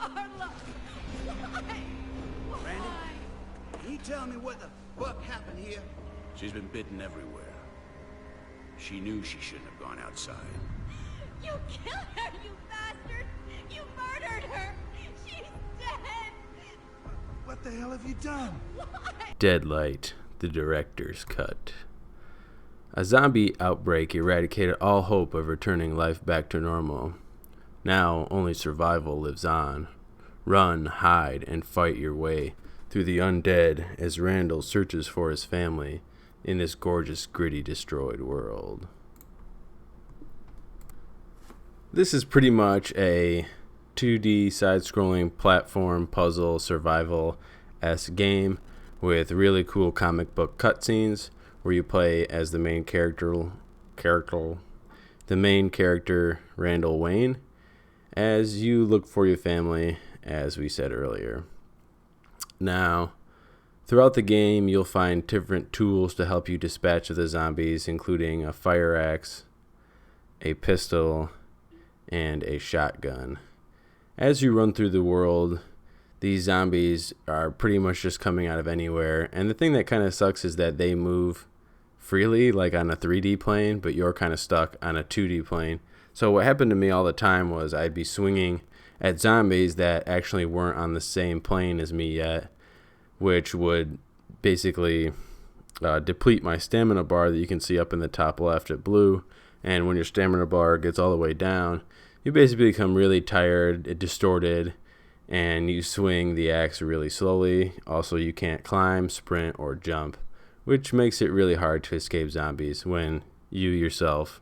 Carla! Why? Randy, can you tell me what the fuck happened here? She's been bitten everywhere. She knew she shouldn't have gone outside. You killed her, you bastard! You murdered her! She's dead! What the hell have you done? Why? Deadlight, the director's cut. A zombie outbreak eradicated all hope of returning life back to normal. Now only survival lives on. Run, hide, and fight your way through the undead as Randall searches for his family in this gorgeous, gritty, destroyed world. This is pretty much a 2D side-scrolling platform puzzle survival-esque game with really cool comic book cutscenes where you play as the main character, Randall Wayne, as you look for your family, as we said earlier. Now, throughout the game, you'll find different tools to help you dispatch of the zombies, including a fire axe, a pistol, and a shotgun. As you run through the world, these zombies are pretty much just coming out of anywhere, and the thing that kind of sucks is that they move freely, like on a 3D plane, but you're kind of stuck on a 2D plane. So what happened to me all the time was I'd be swinging at zombies that actually weren't on the same plane as me yet, which would basically deplete my stamina bar that you can see up in the top left at blue. And when your stamina bar gets all the way down, you basically become really tired, distorted, and you swing the axe really slowly. Also, you can't climb, sprint, or jump, which makes it really hard to escape zombies when you yourself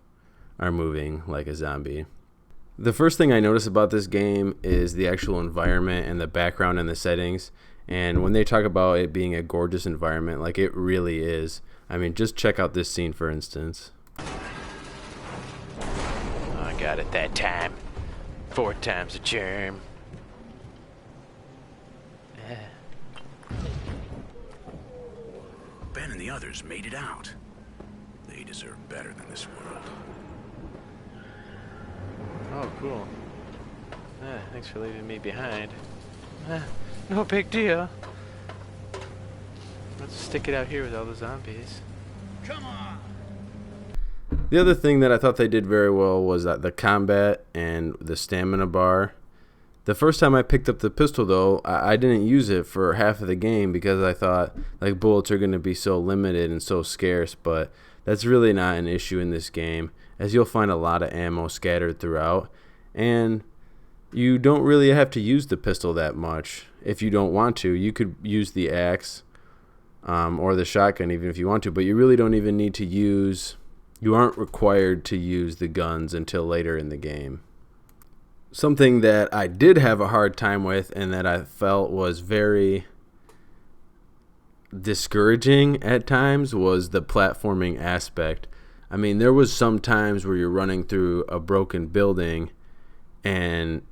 are moving like a zombie. The first thing I notice about this game is the actual environment and the background and the settings. And when they talk about it being a gorgeous environment, like it really is. I mean, just check out this scene, for instance. I got it that time. 4 times the charm. Ben and the others made it out. They deserve better than this world. Oh, cool. Thanks for leaving me behind. No big deal. Let's stick it out here with all the zombies. Come on! The other thing that I thought they did very well was that the combat and the stamina bar. The first time I picked up the pistol, though, I didn't use it for half of the game because I thought like bullets are going to be so limited and so scarce, but that's really not an issue in this game, as you'll find a lot of ammo scattered throughout, and you don't really have to use the pistol that much. If you don't want to, you could use the axe or the shotgun even if you want to, but you really don't even need to use, you aren't required to use the guns until later in the game. Something that I did have a hard time with and that I felt was very discouraging at times was the platforming aspect. I mean, there was some times where you're running through a broken building and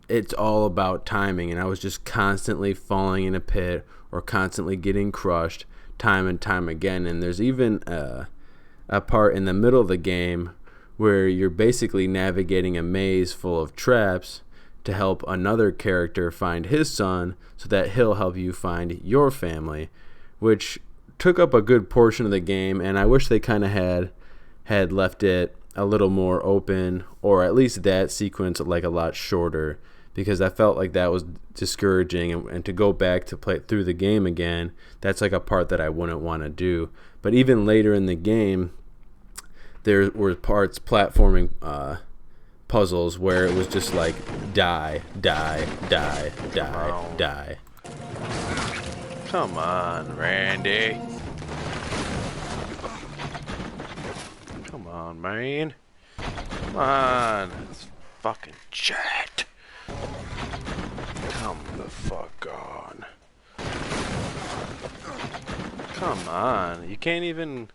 it's all about timing, and I was just constantly falling in a pit or constantly getting crushed time and time again. And there's even a part in the middle of the game where you're basically navigating a maze full of traps to help another character find his son so that he'll help you find your family, which took up a good portion of the game, and I wish they kind of had left it a little more open, or at least that sequence like a lot shorter, because I felt like that was discouraging, and to go back to play through the game again, that's like a part that I wouldn't want to do. But even later in the game, there were parts, platforming puzzles, where it was just like die. Come on, Randy. Come on, man. Come on. Let's fucking chat. Come the fuck on. Come on. You can't even...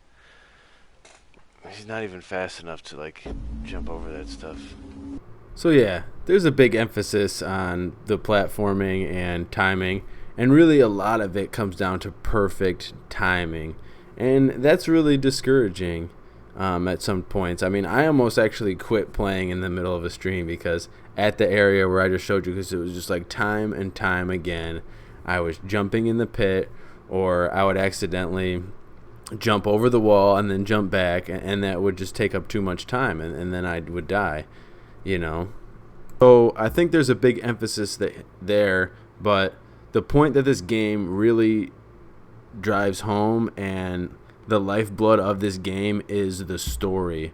He's not even fast enough to, like, jump over that stuff. So yeah, there's a big emphasis on the platforming and timing, and really a lot of it comes down to perfect timing, and that's really discouraging at some points. I mean, I almost actually quit playing in the middle of a stream because at the area where I just showed you, because it was just like time and time again I was jumping in the pit, or I would accidentally jump over the wall and then jump back, and that would just take up too much time, and then I would die, you know. So I think there's a big emphasis there, but the point that this game really drives home, and the lifeblood of this game, is the story.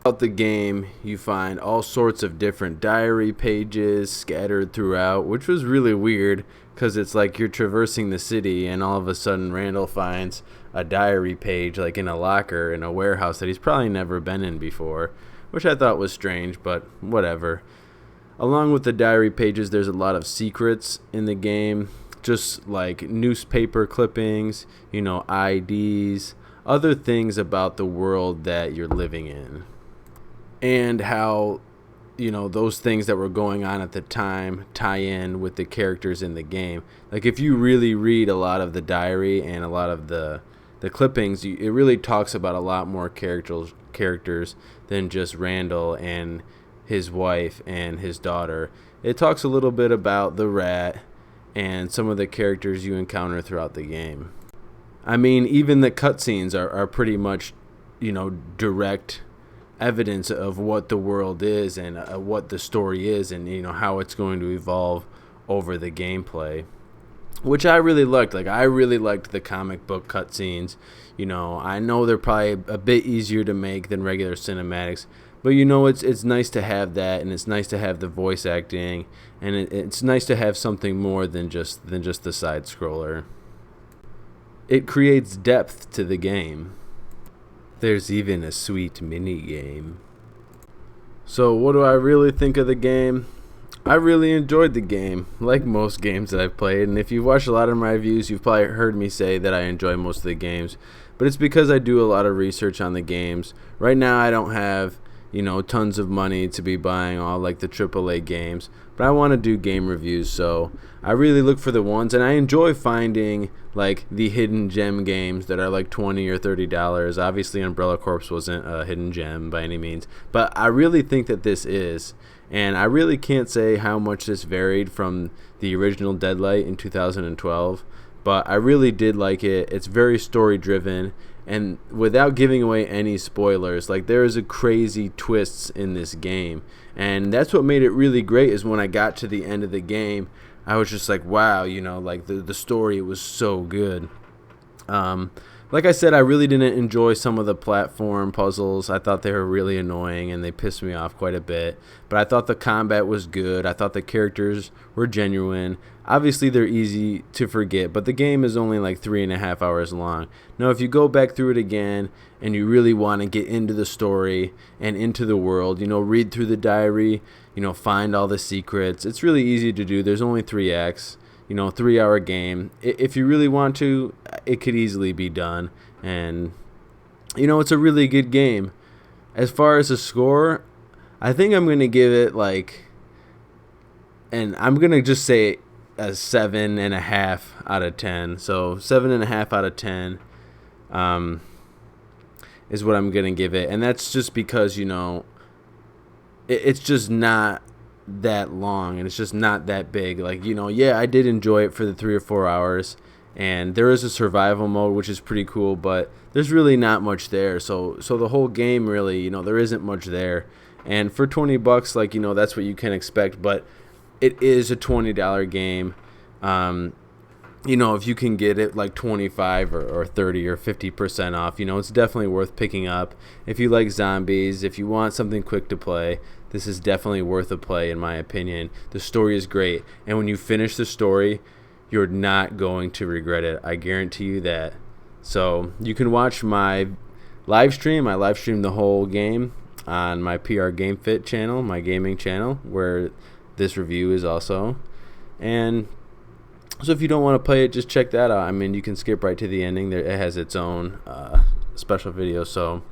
Throughout the game, you find all sorts of different diary pages scattered throughout, which was really weird, because it's like you're traversing the city and all of a sudden Randall finds a diary page like in a locker in a warehouse that he's probably never been in before, which I thought was strange, but whatever. Along with the diary pages, there's a lot of secrets in the game, just like newspaper clippings, you know, IDs, other things about the world that you're living in, and how, you know, those things that were going on at the time tie in with the characters in the game. Like, if you really read a lot of the diary and a lot of the clippings, it really talks about a lot more characters than just Randall and his wife and his daughter. It talks a little bit about the rat and some of the characters you encounter throughout the game. I mean, even the cutscenes are pretty much, you know, direct evidence of what the world is and what the story is, and, you know, how it's going to evolve over the gameplay, which I really liked. Like, I really liked the comic book cutscenes. You know, I know they're probably a bit easier to make than regular cinematics, but, you know, it's nice to have that, and it's nice to have the voice acting, and it's nice to have something more than just the side scroller. It creates depth to the game. There's even a sweet mini game. So what do I really think of the game? I really enjoyed the game, like most games that I've played, and if you've watched a lot of my reviews, you've probably heard me say that I enjoy most of the games, but it's because I do a lot of research on the games. Right now I don't have, you know, tons of money to be buying all like the AAA games, but I want to do game reviews, so I really look for the ones, and I enjoy finding like the hidden gem games that are like $20 or $30. Obviously Umbrella Corps wasn't a hidden gem by any means, but I really think that this is, and I really can't say how much this varied from the original Deadlight in 2012, but I really did like it. It's very story driven, and without giving away any spoilers, like, there is a crazy twists in this game, and that's what made it really great. Is when I got to the end of the game, I was just like, wow, you know, like the story was so good. Like I said, I really didn't enjoy some of the platform puzzles. I thought they were really annoying and they pissed me off quite a bit. But I thought the combat was good. I thought the characters were genuine. Obviously, they're easy to forget, but the game is only like 3.5 hours long. Now, if you go back through it again and you really want to get into the story and into the world, you know, read through the diary, you know, find all the secrets. It's really easy to do. There's only 3 acts. You know, 3-hour game. If you really want to, it could easily be done. And, you know, it's a really good game. As far as the score, I think I'm going to give it like, and I'm going to just say a 7.5 out of 10. So 7.5 out of 10 is what I'm going to give it. And that's just because, you know, it's just not that long, and it's just not that big. Like, you know, yeah, I did enjoy it for the 3 or 4 hours, and there is a survival mode, which is pretty cool, but there's really not much there. So the whole game, really, you know, there isn't much there. And for $20, like, you know, that's what you can expect, but it is a $20 game. You know, if you can get it like 25 or 30 or 50% off, you know, it's definitely worth picking up. If you like zombies, if you want something quick to play, this is definitely worth a play, in my opinion. The story is great, and when you finish the story, you're not going to regret it. I guarantee you that. So you can watch my live stream. I live stream the whole game on my PR Gamefit channel, my gaming channel, where this review is also. And so if you don't want to play it, just check that out. I mean, you can skip right to the ending. It has its own special video. So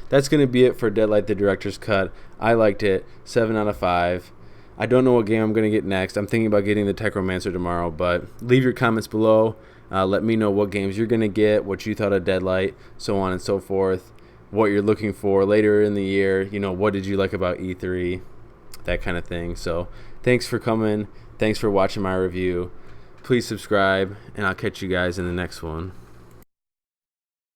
that's going to be it for Deadlight, the Director's Cut. I liked it. 7 out of 5. I don't know what game I'm going to get next. I'm thinking about getting the Techromancer tomorrow, but leave your comments below. Let me know what games you're going to get, what you thought of Deadlight, so on and so forth, what you're looking for later in the year. You know, what did you like about E3? that kind of thing. So thanks for coming. Thanks for watching my review. Please subscribe, and I'll catch you guys in the next one.